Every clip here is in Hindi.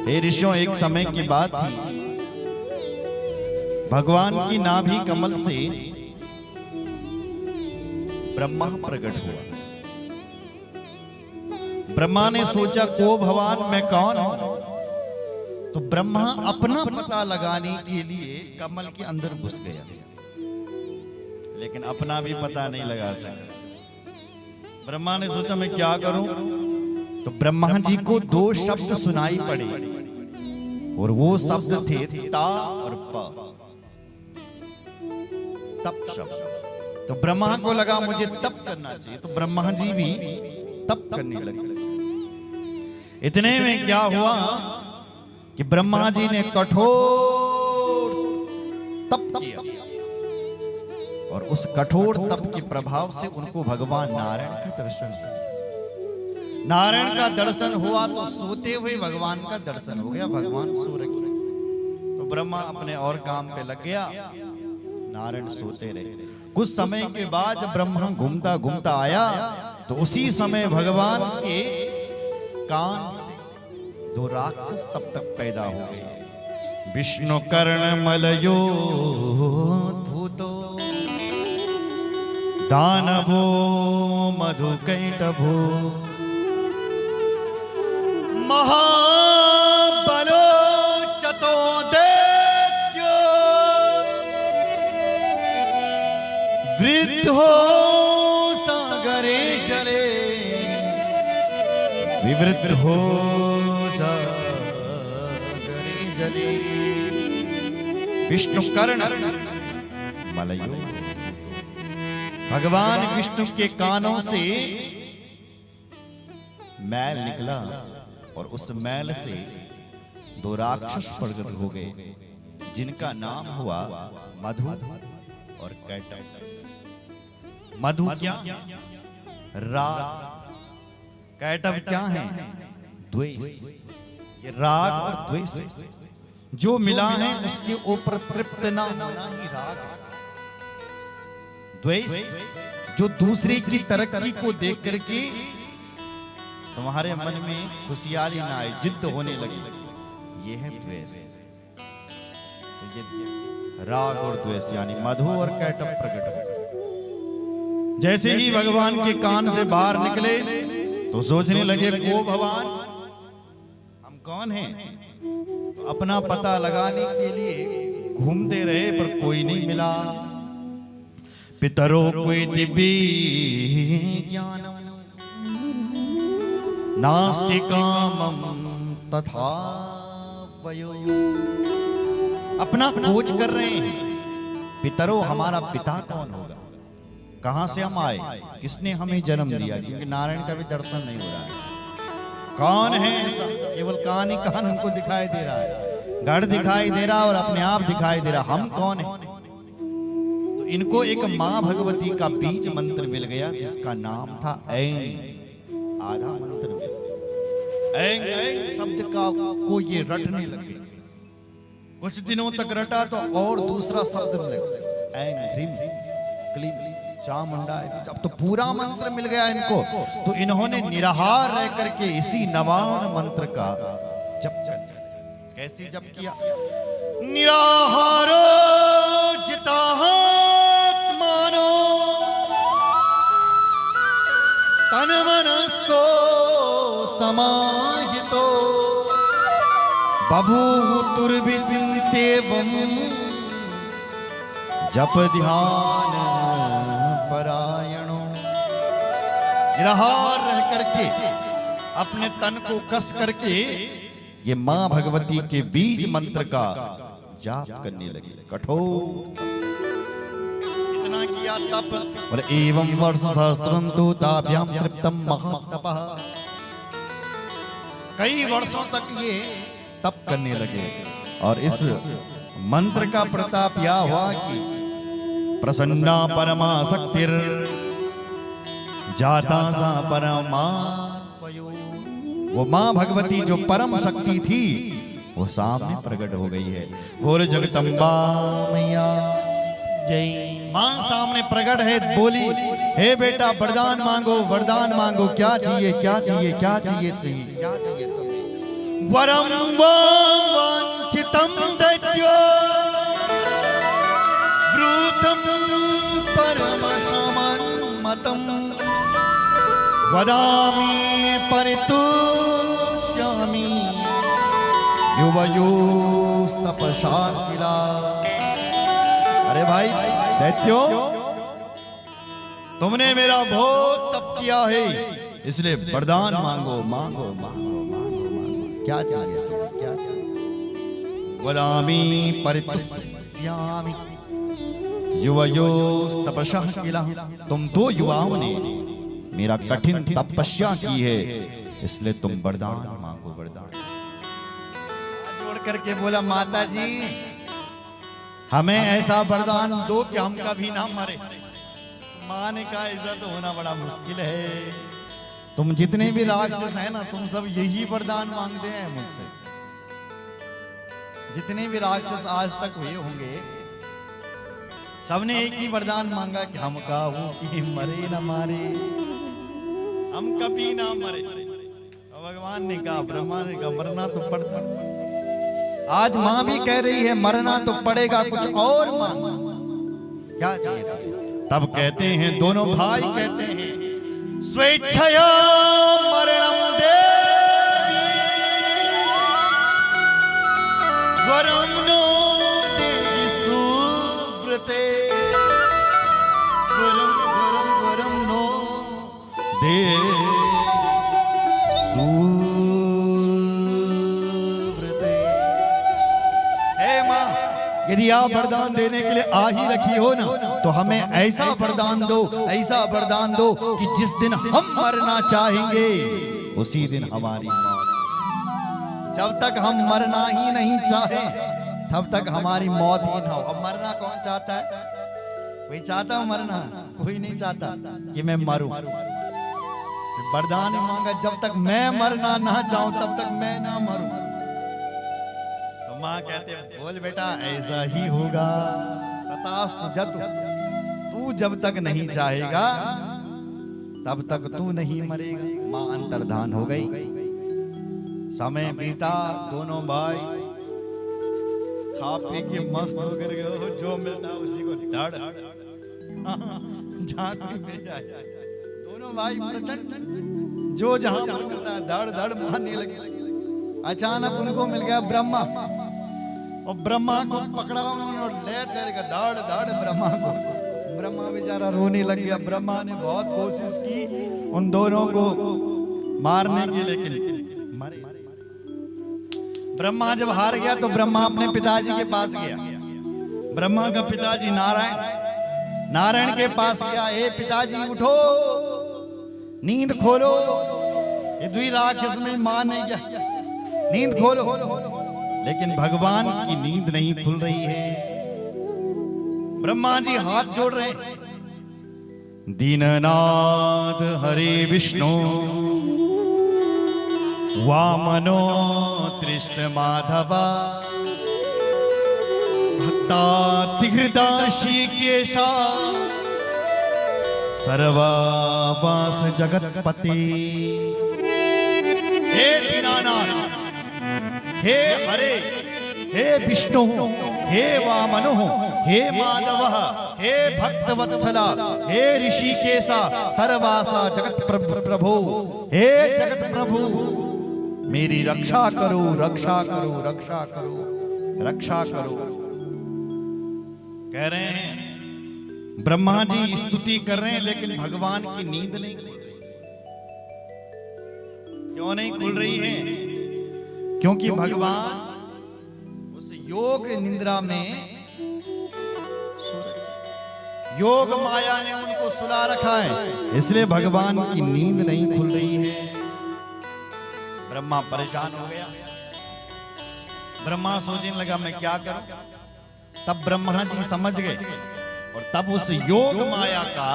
हे ऋषियों, एक समय की बात थी, भगवान की नाभि कमल से ब्रह्मा प्रकट हुआ। ब्रह्मा ने सोचा को भगवान मैं कौन हूं, तो ब्रह्मा अपना पता लगाने के लिए कमल के अंदर घुस गया, लेकिन अपना भी पता नहीं लगा सका। ब्रह्मा ने सोचा मैं क्या करूं, तो ब्रह्मा जी को दो शब्द सुनाई पड़े, और वो शब्द थे ता और प, तप शब्द। तो ब्रह्मा को लगा मुझे तप करना चाहिए, तो ब्रह्मा जी भी तप करने लगे। इतने में क्या हुआ कि ब्रह्मा जी ने कठोर तप किया, और उस कठोर तप के प्रभाव से उनको भगवान नारायण का दर्शन हुआ। नारायण का दर्शन हुआ तो सोते हुए भगवान का दर्शन हो गया। भगवान सो रखे, तो ब्रह्मा अपने और काम पे लग गया, नारायण सोते रहे। कुछ समय के बाद जब ब्रह्मा घूमता घूमता आया, तो उसी समय भगवान के कान से दो राक्षस तब तक पैदा हो गए। विष्णु कर्ण मलयो भूतो दानवो मधुकैटभो महाबलो चतो दैत्यो वृद्धो सागरे जले विवृद्धो सागरे जले। विष्णु कर्ण मलयो, भगवान विष्णु के कानों से मैल निकला, और उस मैल से दो राक्षस प्रकट हो गए, जिनका नाम हुआ मधु और कैटव। मधु क्या? राग। कैटव क्या है? द्वेष। ये राग और द्वेष जो मिला है, उसके ऊपर तृप्त ना होना ही राग है। द्वेष जो दूसरे की तरक्की को देख करके तुम्हारे मन में खुशहाली ना आए, जिद्द होने लगे, ये है द्वेष। तो ये राग और द्वेष यानी मधु और कैटव प्रकट हुए। जैसे ही भगवान के कान से बाहर निकले, तो सोचने लगे को भगवान हम कौन हैं। तो अपना पता लगाने के लिए घूमते रहे, पर कोई नहीं मिला। पितरो कोई ज्ञानम नास्ति कामम तथा वयो। अपना खोज कर रहे हैं, पितरो हमारा पिता कौन होगा, कहां से हम आए, किसने हमें जन्म दिया, क्योंकि नारायण का भी दर्शन नहीं हो रहा है। कौन है ऐसा? केवल कान ही कान उनको दिखाई दे रहा है, गढ़ दिखाई दे रहा और अपने आप दिखाई दे रहा, हम कौन है। तो इनको एक मां भगवती का बीज मंत्र मिल गया, जिसका नाम था ऐं। आधा मंत्र में ऐं ऐं शब्द का को ये रटने लगे। कुछ दिनों तक रटा तो और दूसरा शब्द लगा, ऐं ह्रीं क्लीं चामुंडा। अब तो पूरा मंत्र मिल गया इनको, तो इन्होंने निराहार रह करके इसी नवान मंत्र का जप किया। कैसे जप किया? निराहारो जितात्मानो तन मनस्को समाहितो बभूवुर्विचिन्त्येवं जप ध्यान परायणो। निराहार रह करके अपने तन को कस करके ये मां भगवती के बीज मंत्र का जाप करने लगे। कठोर इतना किया तप, और एवं वर्ष सहस्त्रं तु ताभ्याम तृप्तम महातपः। कई वर्षों तक ये तप करने लगे, और इस मंत्र का प्रताप यह हुआ कि प्रसन्ना परमा शक्तिर जाता सा परमा। वो मां भगवती जो परम शक्ति थी, वो सामने प्रकट हो गई है। बोल जगदम्बा मैया जय। मां सामने प्रकट है, बोली हे बेटा वरदान मांगो, वरदान मांगो, क्या चाहिए क्या चाहिए क्या चाहिए क्या चाहिए तुम्हें। वरम वांछितं दैत्यो वृतं परमसमन्मतं वदामि परितुष्यामि युवयोस्तपसा किला। अरे भाई दैत्यो, तुमने मेरा बहुत तप किया है, इसलिए वरदान मांगो मांगो मांगो मांगो मांगो। क्या चाहिए तुम्हें, क्या चाहिए? वदामि परितुष्यामि युवयोस्तपसा किला। तुम दो युवाओं ने मेरा कठिन तपस्या की है, इसलिए तुम वरदान मांगो वरदान। जोड़ करके बोला, माता जी हमें ऐसा वरदान दो कि हम कभी ना मरे। मां ने कहा ऐसा तो होना बड़ा मुश्किल है, तुम जितने भी राक्षस हैं ना, तुम सब यही वरदान मांगते हैं मुझसे। जितने भी राक्षस आज तक हुए होंगे, सबने एक ही वरदान मांगा कि हम काहू कि मरे न मारे, हम कभी ना मरे। भगवान ने कहा, ब्रह्मा ने कहा मरना तो पड़ता। आज मां भी कह रही है मरना तो पड़ेगा, कुछ और मांग। क्या चाहिए तुझे? तब कहते हैं दोनों भाई कहते हैं, स्वेच्छया मरणं देवी वरं नो देवी सुव्रते, वरं वरं वरं नो देवी सुव्रते। हे मां, यदि आप वरदान देने के लिए आ ही रखी हो ना, तो हमें ऐसा वरदान दो, ऐसा वरदान दो कि जिस दिन हम मरना चाहेंगे उसी दिन हमारी मौत। जब तक हम मरना ही नहीं चाहे तब तक हमारी मौत ही ना हो। अब मरना कौन चाहता है? कोई चाहता है मरना? कोई नहीं चाहता कि मैं मरूं। वरदान मांगा, जब तक मैं मरना ना चाहूं तब तक मैं ना मरूं। मां कहते हैं, बोल बेटा ऐसा ही होगा, तथास्तु जतु। तू जब तक नहीं चाहेगा तब तक तू नहीं मरेगा। मां अंतर्धान हो गई। समय बीता, दोनों भाई खा पी के मस्त होकर गए, जो मिलता उसी को धड़ झांकी में जाए। दोनों भाई प्रचंड जो जहां मिलता है धड़ धड़ मारने लगे। अचानक उनको मिल गया ब्रह्मा, और ब्रह्मा को पकड़ा उन्होंने और ले तेरे दाड़ दाड़ ब्रह्मा को। ब्रह्मा बेचारा रोने लग गया। ब्रह्मा ने बहुत कोशिश की उन दोनों को मारने की, लेकिन मरे। ब्रह्मा जब हार गया तो ब्रह्मा अपने पिताजी के पास गया। ब्रह्मा का पिताजी नारायण के पास गया। ए पिताजी उठो, नींद खोलो, ये द्वि राक्षस में मां नहीं गया, नींद खोलो। लेकिन भगवान की नींद नहीं खुल रही है। ब्रह्मा जी हाथ जोड़ रहे हैं, दीननाथ हरे विष्णु वामनो तृष्ण माधवा भक्तातिहृदाशी केशा सर्वावास जगतपति। हे दीनानाथ, हे हरे, हे विष्णु, हे वामनो, हे माधव, हे भक्तवत्सला, हे ऋषिकेशा, सर्वासा जगत प्रभु, हे जगत प्रभु, मेरी रक्षा करो, रक्षा करो, रक्षा करो, रक्षा करो। कह रहे हैं ब्रह्मा जी स्तुति कर रहे हैं, लेकिन भगवान की नींद नहीं खुल रही। क्यों नहीं खुल रही है? क्योंकि भगवान उस योग निद्रा में, योग माया ने उनको सुला रखा है, इसलिए भगवान की नींद नहीं खुल रही है। ब्रह्मा परेशान हो गया। ब्रह्मा सोचने लगा मैं क्या करूं। तब ब्रह्मा जी समझ गए और तब उस योग माया का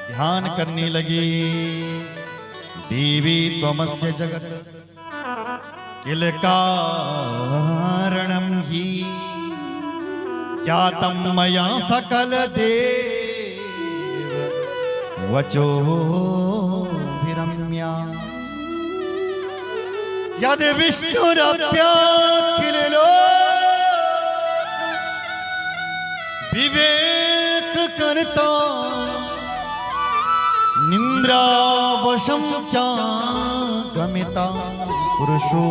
ध्यान करने लगे। देवी त्वमस्य जगत किल कारणं हि ज्ञातं मया सकल देव वचो विरम्या। यद विष्णुरप्याखिलो विवेक करता निन्द्रावशं च गमिता पुरुषो